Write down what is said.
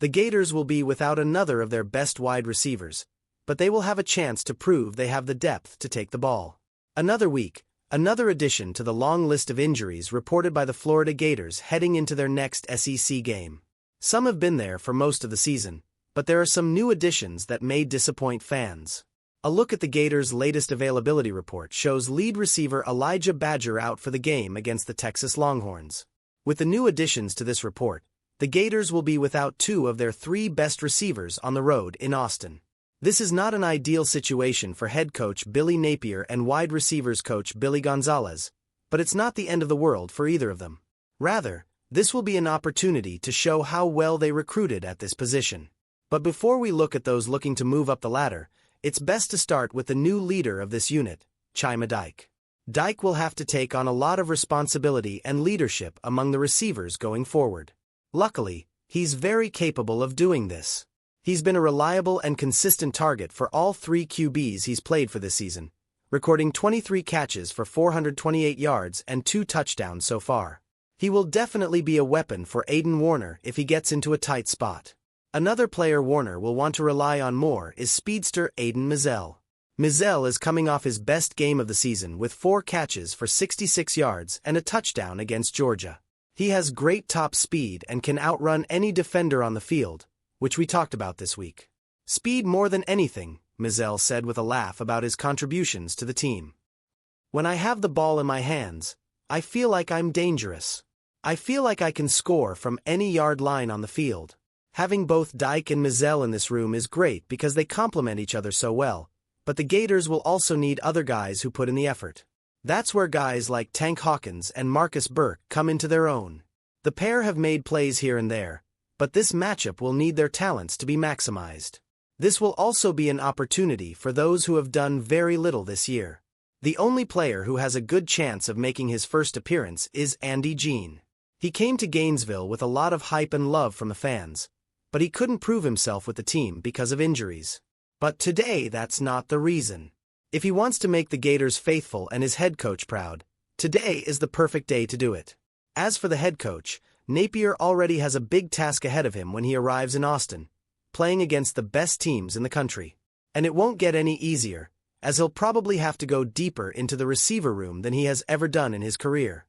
The Gators will be without another of their best wide receivers, but they will have a chance to prove they have the depth to take the ball. Another week, another addition to the long list of injuries reported by the Florida Gators heading into their next SEC game. Some have been there for most of the season, but there are some new additions that may disappoint fans. A look at the Gators' latest availability report shows lead receiver Elijah Badger out for the game against the Texas Longhorns. With the new additions to this report, the Gators will be without two of their three best receivers on the road in Austin. This is not an ideal situation for head coach Billy Napier and wide receivers coach Billy Gonzalez, but it's not the end of the world for either of them. Rather, this will be an opportunity to show how well they recruited at this position. But before we look at those looking to move up the ladder, it's best to start with the new leader of this unit, Chima Dyke. Dyke will have to take on a lot of responsibility and leadership among the receivers going forward. Luckily, he's very capable of doing this. He's been a reliable and consistent target for all three QBs he's played for this season, recording 23 catches for 428 yards and 2 touchdowns so far. He will definitely be a weapon for Aiden Warner if he gets into a tight spot. Another player Warner will want to rely on more is speedster Aiden Mizell. Mizell is coming off his best game of the season with 4 catches for 66 yards and a touchdown against Georgia. He has great top speed and can outrun any defender on the field, which we talked about this week. Speed more than anything, Mizell said with a laugh about his contributions to the team. When I have the ball in my hands, I feel like I'm dangerous. I feel like I can score from any yard line on the field. Having both Dyke and Mizell in this room is great because they complement each other so well, but the Gators will also need other guys who put in the effort. That's where guys like Tank Hawkins and Marcus Burke come into their own. The pair have made plays here and there, but this matchup will need their talents to be maximized. This will also be an opportunity for those who have done very little this year. The only player who has a good chance of making his first appearance is Andy Jean. He came to Gainesville with a lot of hype and love from the fans, but he couldn't prove himself with the team because of injuries. But today that's not the reason. If he wants to make the Gators faithful and his head coach proud, today is the perfect day to do it. As for the head coach, Napier already has a big task ahead of him when he arrives in Austin, playing against the best teams in the country. And it won't get any easier, as he'll probably have to go deeper into the receiver room than he has ever done in his career.